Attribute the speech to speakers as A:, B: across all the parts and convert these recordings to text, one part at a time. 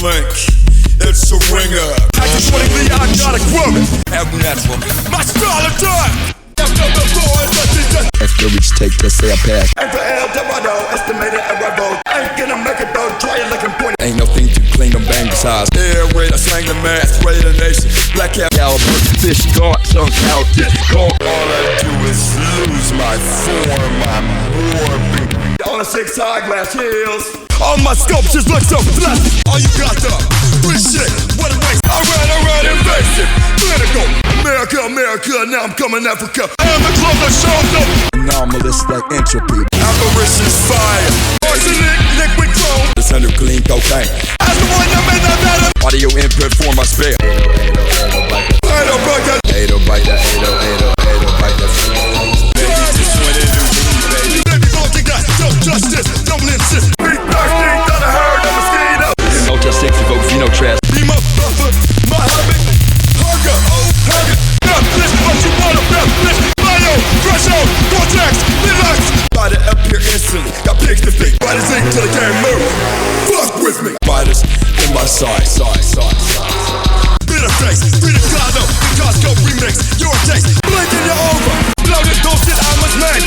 A: link. It's a ringer.
B: Accordingly, I got a quote.
A: Have natural.
B: My style of time.
C: Extra reach take, let's say I pass.
B: And for El Dorado, estimated error vote. Ain't gonna make it though, try it looking point.
C: Ain't nothing to clean them bang besides.
A: Air raid, I slang the mask, raid the nation. Black cap
C: Caliber, fish dark, sunk out, get gone.
A: All I do is lose my form, I'm warping.
B: On the 6 eyeglass heels. All my sculptures look so flat. All you got the free shit, what a waste. Alright, invasive, clinical. America, now I'm coming Africa. I am the club that shows up.
C: Anomalous like entropy.
B: Apparition's fire. Arsenic, liquid chrome.
C: It's under clean cocaine.
B: As the one that made that better.
C: Audio input for my spare.
B: I don't break that.
C: 808 that, 808 that.
A: Baby, just wanna do me, baby.
B: Baby, don't think that. Don't justice, don't insist. Beat thirsty, got a herd of mosquitoes.
C: Ultra 6 evoke Vino trash.
B: Beam up, buffer, my habit. Hunger, habit. Now, this what you wanna rap, this. Bio, threshold, cortex, relax. About to appear instantly. Got pigs to feet, body zinc till the game move. Fuck with me.
C: Spiders in my side.
B: Bitter face, Frida Kahlo, the Costco remix. Your taste, blinking you over. Bloated, toasted, I'm a man.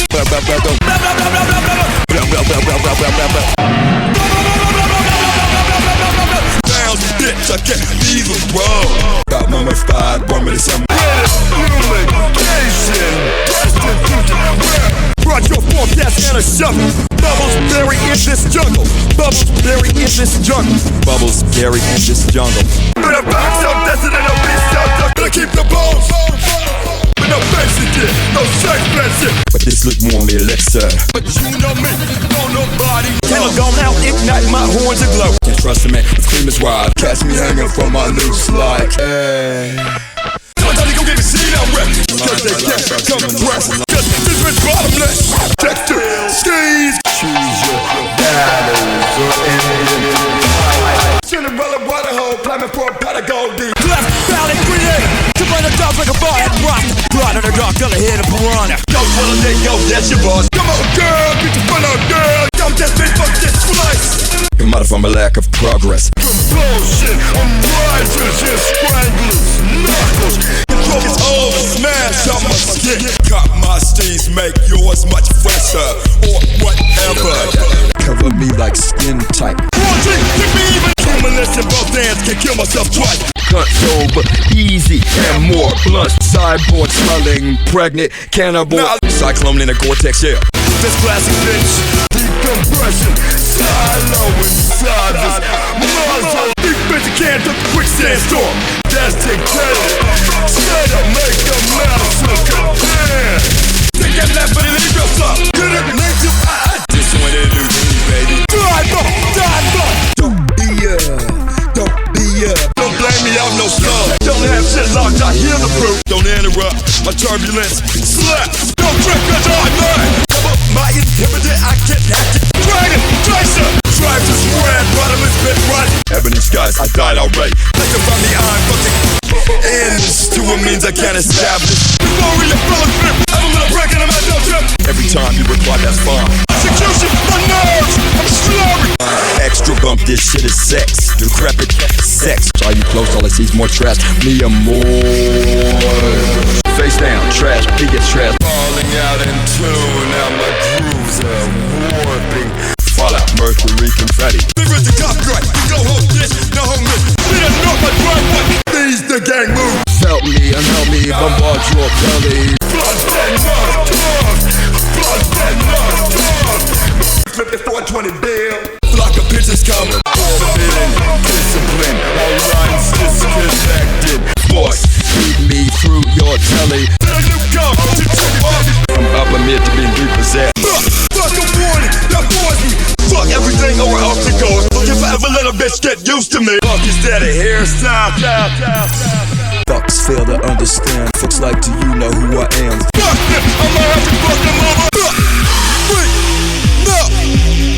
B: Bounce, bitch, I can't be the wrong.
C: Got mummified, born with some.
B: Brought your forecast and a shovel. Bubbles buried in this jungle. Bubbles buried in this jungle.
C: Bubbles buried in this jungle.
B: With a box of desert and a beast out there. Gonna keep the bones. With no fancy shit, no sex shit.
C: But this look more me elixir.
B: But you know me, know nobody. Killer gone out, ignite my horns aglow.
C: Can't trust a man with cream is wild. Catch me hanging from my loose like.
B: Somebody go get a seat out rep. Cause they can't come press. Cause this bitch bottomless. Texture, skis.
C: Choose your battles or
B: Cinderella waterhole, climbing for a pot of gold deep. Left valley, create. To burn the dogs like a bar and rock. Blood in the dark, gonna hit a piranha. Go, well, they go, that's your boss. Come on, girl, get your fun out, girl. Dump this bitch, fuck this slice.
C: Come out from a lack of progress.
B: Bullshit, I'm righteous and stranglers, knuckles. Control is all smash on my skin.
A: Cut my steeds, make yours much fresher, or whatever.
C: Cover me like skin tight.
B: Watching, pick me even. Humorless in both hands, can kill myself twice.
C: Control, but easy and more blunt. Cyborg smelling, pregnant, cannibal. Cyclone in a Gore-Tex, yeah.
B: This classic bitch, decompression, silo inside this muzzle. Big bitch can't do quicksand storm. That's dictated. Try to make a massacre. Take that left, but it leave yourself. Get it, make you
A: Just wanna do me, baby.
B: dive up.
C: Don't be
B: Don't blame me, I'm no star. Don't have shit locked, I hear the proof. Don't interrupt my turbulence. Slap, don't trick the time, man. My inhibitor, I can't hack it. Dragon, Tracer, drive to spread, bottomless bit right.
A: Ebony skies, I died already.
B: Like a family, I'm fucking
A: Ends to a means I can't establish.
B: glory of fellowship. I'm gonna break it, I'm at no trip.
C: every time you reply, that's fine.
B: Execution, my nerves, I'm slurry.
C: Extra bump, this shit is sex. Decrepit sex. Are you close? All I see is more trash. Me and more. Face down, trash, he gets trash.
A: Falling out in tune, now my grooves are warping.
C: Fallout, mercury, confetti.
B: Figures the copyright, no home this, no home this. We don't know my driveway. These the gang move.
C: Felt me and help me bombard your belly.
B: Blood dead mud, blood dead mud. Flip the 420 bill.
A: Flock of bitches come. Forbidden discipline, all lines disconnected.
C: Force, feed me through your telly.
B: There you go, to check it.
C: From up amid to being repossessed.
B: Fuck a warning, that bores me. Fuck everything over off the go. If I ever let a bitch get used to me. Fuck, is that a hairstyle?
C: Fucks fail to understand. Fucks like to you know who I am.
B: Fuck this, I'ma have to fuck them over. Wait, no,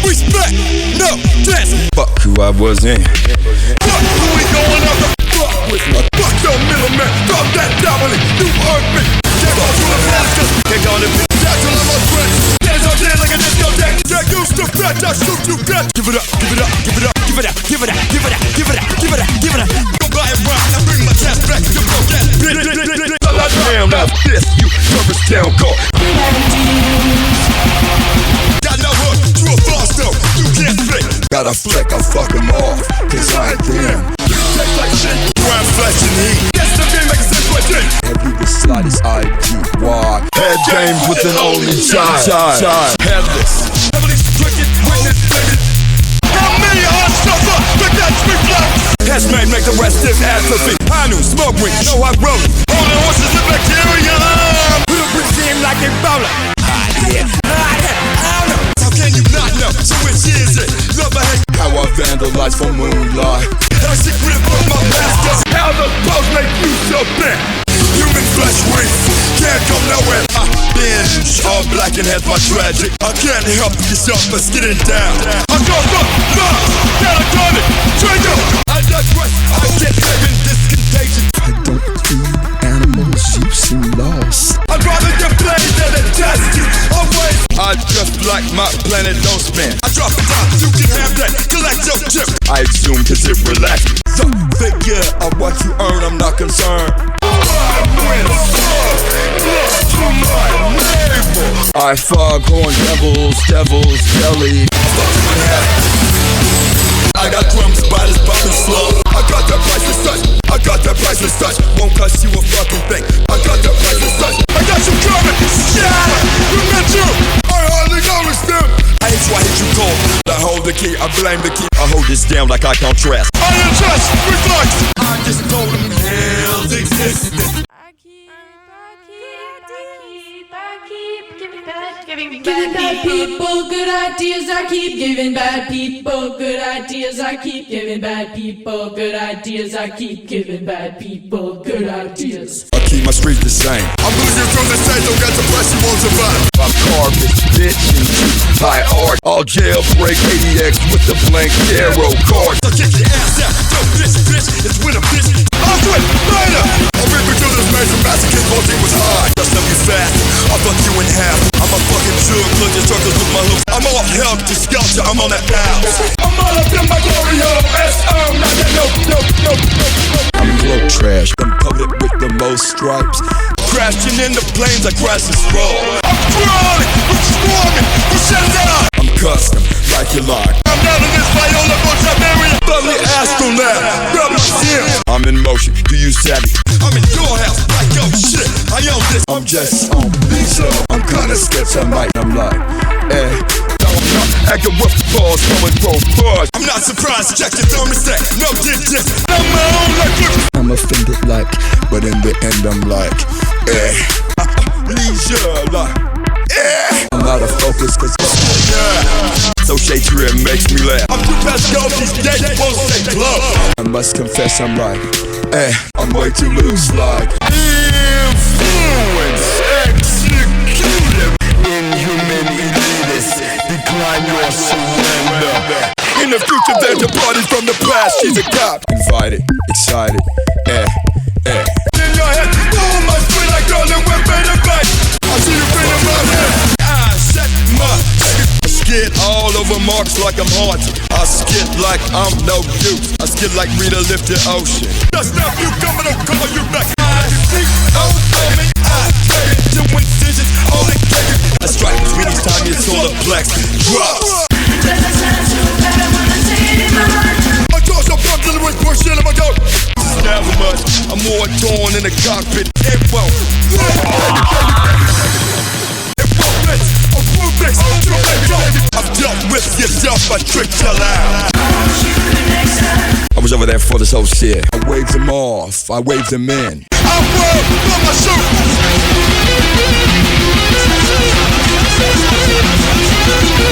B: respect, no, dance.
C: Fuck who I was in.
B: Fuck who we going up the fuck with me. Fuck your middleman, fuck that dominant. You hurt me. Can't go through the past, just kick on it. That's all I'm on friends. Dance all day like a discotheque. Get used to that, I shoot you dead. Give it up, give it up, give it up, give it up, give it up, give it up, give it up.
C: fuck 'em off, cause I ain't them.
B: Taste like shit, brown flesh and heat. Yes, the game makes sense with it.
C: Have you the slightest IGY?
B: Head games with an only child. Headless, heavily stricken, witness faded. How many hearts suffer the Dutch reflex? Hazmat make the rest of atrophy. I knew smoke ring, know I wrote. All the horses live bacteria. We'll presume like Ebola. How can you not know? So which is it? Love or hate?
C: How I vandalize for moonlight.
B: I secret of my master. How the post make you so bad? Human flesh weak, can't come nowhere. I binge all black and has my tragic. I can't help yourself but getting down. I go look, catatonic, trigger. I digress, I get living this contagion.
C: I don't eat animals, you seem lost.
B: I'd rather get played than a test you. Always, I just like my planet don't spin. I drop it down, you can have that. Collect your chip.
C: I assume cause it relaxes.
B: So figure of what you earn, I'm not concerned.
C: I foghorn devils, belly.
B: I got drums, spiders popping slow. I got that priceless touch. I got that priceless touch. Won't cost you a fucking thing. I got that priceless touch. I got you coming. Yeah, you met you. I hardly noticed them.
C: I hate you, cold. I hold the key, I blame the key. I hold this down like I contrast.
B: I am just reflex. I just told them hell's existence.
D: Giving bad people good ideas. I keep giving bad people good ideas. I keep giving bad people good ideas. I keep giving bad people good ideas.
C: I keep my streets the same.
B: I'm losing from the state, don't get depressed, you won't survive.
C: I'm garbage, bitch, and you high art. All jailbreak ADX with the blank arrow card.
B: So kick your ass out, don't bitch, it's with a bitch. I'll do it later. I'll rip into this major massacre, quality was high. Just let me fast, I'll fuck you in half. I'm a fucking jug, look at circles with my hooks. I'm all help to sculpture, I'm on that house. I'm all up in my glory hole, no.
C: I'm globe trash, I'm coated with the most stripes.
B: Crashing in the planes, I crash and roll. I'm crawling, we're swarming, we're shut down.
C: I'm custom, like your line.
B: I'm down in this Viola Barbarian. Lovely astronaut, rubber shit.
C: I'm in motion, do you savvy?
B: I'm in your house, like oh shit, I own this.
C: I'm just on pizza. I'm kinda sketch, I'm like, acting with balls, going pro bars.
B: I'm not surprised, check your thermostat, no digits. I'm my own electric.
C: I'm offended like, but in the end I'm like,
B: leisure, like,
C: I'm out of focus cause so Shakespeare makes me laugh.
B: I'm too past go, these days won't stay close.
C: I must confess I'm like, I'm way too loose like
B: influence executed. Inhuman elitists, decline your surrender. In the future there's a party from the past, she's a cop.
C: invited, excited,
B: In your head, oh my sweet like golden weapon and back. I see you bringing my head. I set my skid all over marks like I'm haunted. I skid like I'm no use. I skid like Rita lifted ocean. That's not you coming, I'll call you back. I defeat, me. I trade it to incisions, all it gave. I strike between each time your solar plex drops. I toss a bundle with bullshit in my goat. Never much, I'm more torn in the cockpit. It won't. I've dealt with yourself, I tricked you out.
C: I was over there for this whole shit. I waved them off, I waved them in.
B: I'm world on my shoe.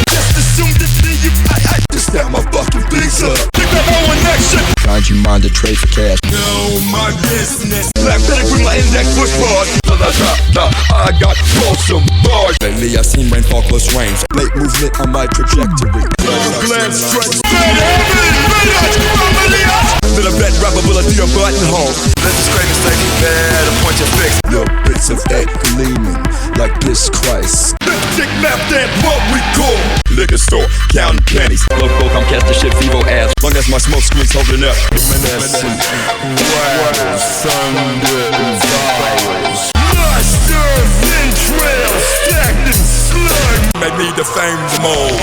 B: Just assume that you I
C: Just that my fucking pizza.
B: Pick up on action.
C: Kind you mind to trade for cash.
B: Know my business. Black panic with my index push bars.
C: I got awesome bars. Lately I seen rainfall close range. Late movement on my trajectory.
B: Glance stretch. Then a bed rapper will do your buttonhole. Let the scraping stay bad. A point your fix.
C: Little bits of egg gleaming like this Christ.
B: Lipstick map that what we call
C: Liquor store, counting pennies. Local Comcast the shit Vivo ads. Long as my smoke screen's holding up.
B: Reminiscent. Wow, thunder and virus. Master entrails stacked in slime.
C: Make me defame them all.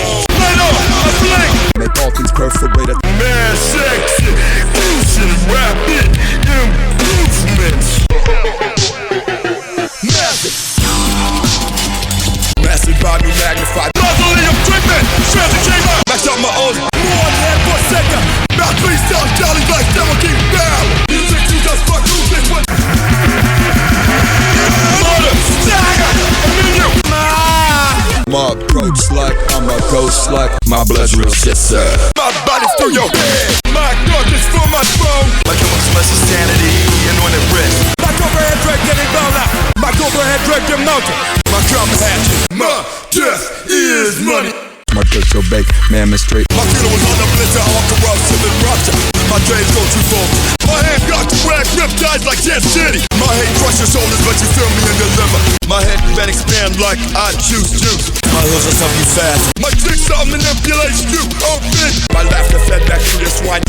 B: Light up, a flank.
C: Make all things perforated.
B: Man, sexy, fusion, rapid improvements. Massive volume magnified. Mausoleum treatment, transit chamber. Max out my own. More than per second. About 3 stars, jolly like devil keep down. Music to just fuck who's this one. Mother, stagger, menu.
C: My approach like I'm a ghost like my blood's real shit, sir.
B: My body's through your head. My thought is from my phone.
C: My chemical less insanity and on the wrist.
B: My cobra head drag getting blown out. My cobra head drag get mounted. My drum hatchet. My death is money.
C: My dirt so baked, man, man straight.
B: My killer was on the blister, all corruption and rupture. My dreams go too far. My hand got to rag, riptides like Jet City. My hate crushes shoulders, but you feel me and deliver. My head can expand like I juice.
C: My heels are something fast.
B: My tricks are manipulation, you open. My laughter fed back to your swine.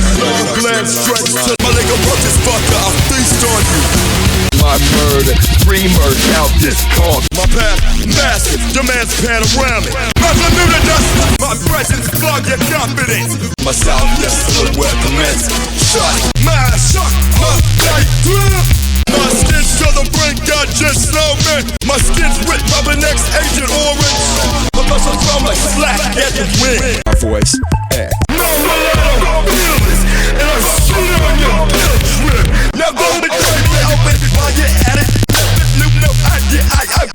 B: Glance stretched to my leg approaches, fucker, I'll feast on you.
C: My murder, dreamer, now this conk.
B: My path, massive, demands panoramic. My Bermuda dust, my presence, plug your confidence.
C: My southwest silhouette commence.
B: Shut, my shock, my night. My skin's to the brink, I just know me. My skin's ripped by the next Agent Orange. My muscles drum like slack at the wind.
C: My voice, eh.
B: No mulatto, fearless, and I shoot on your guilt trip. Now go to the open while you're at it. No, I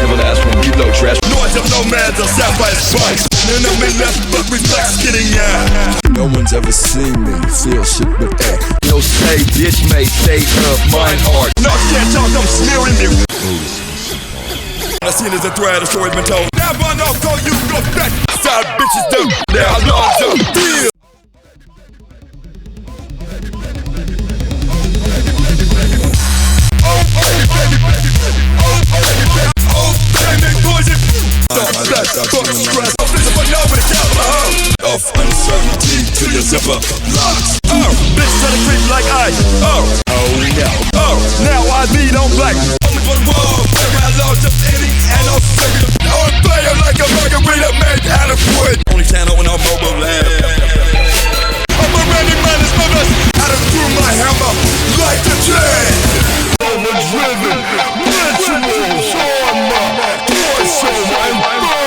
C: Never ask when you low trash.
B: noise of nomads are sat by spikes. And I'm in left but reflects getting out.
C: No one's ever seen me feel shit with that. No say, bitch, may state of mine art.
B: No, can't talk, I'm smearing you. I seen as a thread, a story's been told. Now run off, call you, go back. Side bitches do. Now I'm not so deal.
C: Of uncertainty to your zipper locks.
B: Bitch try to creep like ice.
C: Oh no.
B: Oh, now I lead on black. Only for the wall, I lost just any and I'll sing it. I'm playing like a margarita made out of wood.
C: Only channel in our mobile lab.
B: I'm a ready man, it's my best. I done threw my hammer like the dread. Overdriven, rituals on my torso and burning.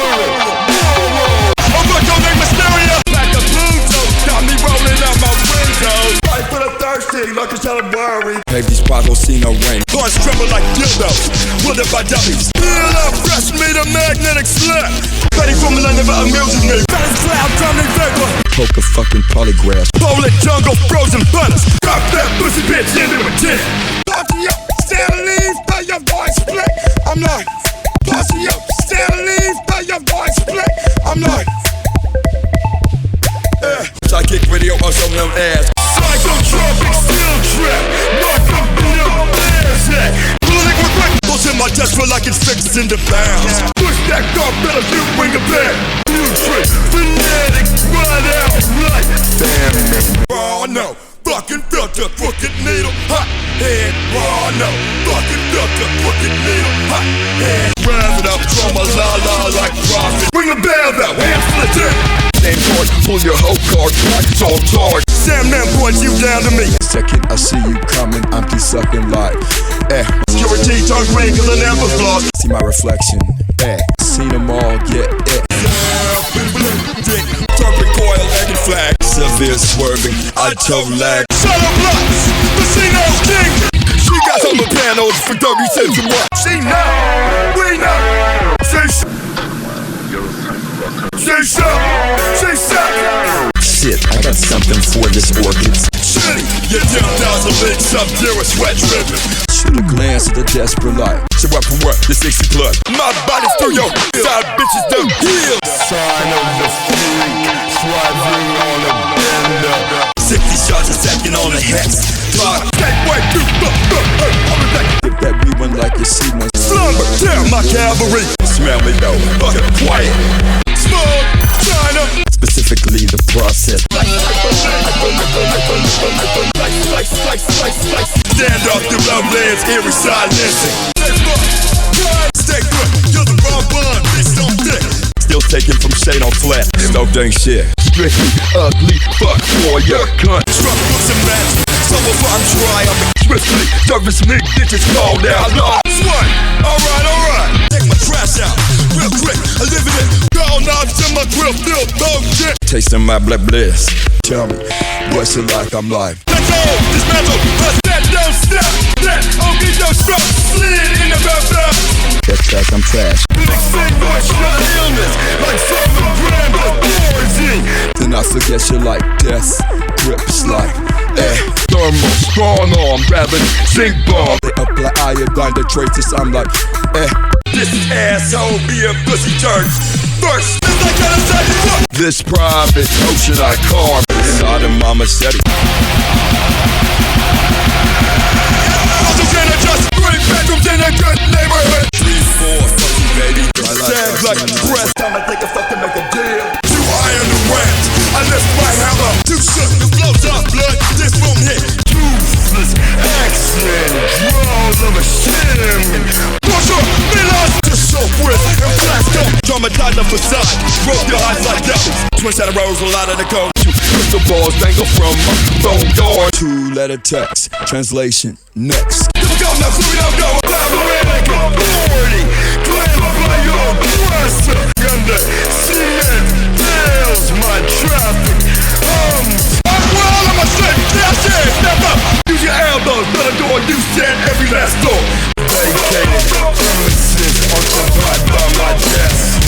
B: I'm like your name Mysteria. Like a Pluto, got me rolling out my window. Fight for the thirsty, like a shot of worry.
C: Baby, these bottles see no rain.
B: Guns tremble like dildos, wielded by dummies. Feel up, fresh meat, a magnetic slap. Ready for millennium, but amuses me. Fast cloud, coming vapor.
C: Poke a fucking polygraph.
B: Polar jungle, frozen butters. Drop that pussy bitch into a tent. Posse up, stand and leave, by your voice split. I'm like, posse up, stand and leave, by your voice split. I'm like,
C: Psychic video or some them ass.
B: psychotropic steel trap. Knock up in your ass hat. Pulling with quick. Those in my desk feel like it's fixed into bounds. Push that garbage, you bring it back. New trick, fanatic, run out right.
C: Damn man.
B: Oh no, fucking filter, crooked needle, hot head. Oh no, fucking filter, crooked needle, hot head. Rev it up, drum a la like profit. Bring the bell out, hands full of dick.
C: Name card, pull your whole card, pockets all charged.
B: Sam man points you down to me.
C: Second, I see you coming, I'm sucking like,
B: Security turn green cause I never vlog.
C: see my reflection, seen them all, yeah,
B: Dick, turpin coil, egg and flag.
C: severe swerving, I toe lag.
B: Shut up, blocks, Casino's king. She got some of the pianos for 30 cents a month. She know, we know. Say
C: Shit, I got something for this orchid.
B: Shitty, your 10,000 big sub-zero sweat dripping.
C: Should've glanced at the desperate light.
B: So what for what? The 60 plus. My body's through your side bitches don't heal. Sign of the freak, swerving on a bender.
C: 60 shots a second on the hex. Clock,
B: Take way too
C: if that rewind like you see one.
B: slumber, tell my cavalry.
C: Smell me though, fucking quiet.
B: Small China.
C: Specifically the process.
B: Stand up through lowlands, eerie silencing. Stay good, you're the wrong one, bitch don't dick.
C: Still photos taken from shade on flat. Stoked ain't shit. Strictly ugly, fuck for your cunt.
B: Struck books and matches. So if I'm dry, I'm swiftly. Service me, bitches call down. One. Alright. Take my trash out. Real quick, I live in it. Gone out to my grill, filled bullshit.
C: Tasting my black bliss. Tell me, what's it like? I'm like,
B: Let go, dismantle, bust that, don't stop. That, oh, get your stroke, slid in the bell.
C: that trash, I'm trash.
B: Extinguish your illness like 7 grams of poison.
C: Then I forget you like death. Grips like, thermal, strong arm, gravity, zinc bomb. They apply iodine to traitors, I'm like,
B: This asshole be a pussy turd. First, this I gotta tell you what.
C: this private ocean I carve inside of my machete.
B: Also can adjust 3 bedrooms in a good neighborhood. 3, 4, fuck you, baby. Stand like a breast. Time to take a fuck to make a deal. 2 iron and rams. I lift my hammer. 2 shook, the flows up blood. This room hit. Toothless accent. Draws of a shim. Pusher, Milan. To soak with and blast up. Traumatized the facade. Broke your eyes like devils. Twin set of rose a lot of the code.
C: Crystal balls dangle from my phone door. 2-letter text, translation, next.
B: Don't go now, so we don't go. Elaborate authority. Claim by your breast. Under cement nails my traffic. Well, I'm a straight cashier. Step up. Use your elbows. Let a door. You stand every last door. Vacated premises occupied by my desk.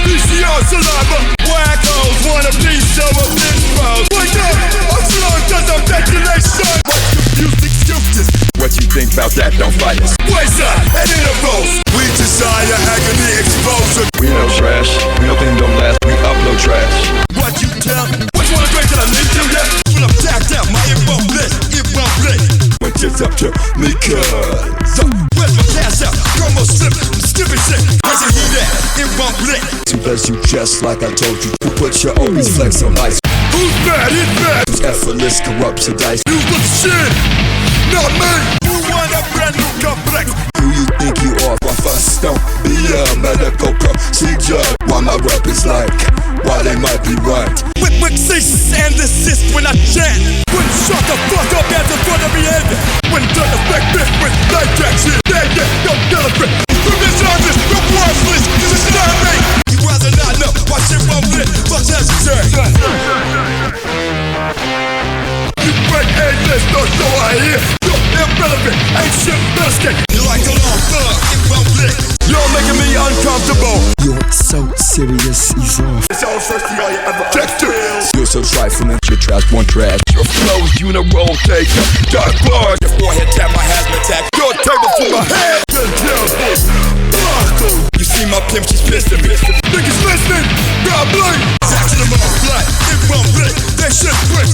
B: PCR saliva. Wackos want a piece of a bitch bro. Wake up. I'm slowing to the ventilation. What confused excuses?
C: What you think about that? Don't fight us.
B: Waste up and intervals. We desire agony exposure.
C: We no trash, we no thing don't last, we upload trash.
B: What you tell me? Which one of great that I need to yet? When I'm tacked out, my it won't blitz.
C: When tips up to me, cuz.
B: Where's my cash out? Promo slip, I'm skipping shit. Where's your heat at? It won't blitz.
C: Too bad you just like I told you. You put your always flex on ice.
B: Who's bad? It's bad.
C: Who's effortless, corrupts your dice.
B: You the shit, not me. You want a brand new complex.
C: Who you think you are? Why first don't be a medical procedure? Why my rap is like, why they might be right.
B: Quick cease and desist when I chant. When shut the fuck up at the front of me head. When done effect this with like that shit. Yeah, don't celebrate. From this service, you're worthless. You disturb me. You rather not know why shit won't lit. Fuck hesitate. You break A-list, don't know I hear. You're irrelevant, ain't shit biscuit. You like a long thug, it won't lit. You're making me uncomfortable.
C: You're so serious, ease off.
B: It's all thirsty, all you ever textures.
C: You're so trifling, your trash, one trash.
B: Your flow's uniroll taker. Dark blood. Your forehead tap my hazmat tag. Your table for my head. The devil. Buckle. You see my pimp, she's pissed at me. Niggas listening. God blame. Back to the mouth, black. It won't blink. They should break.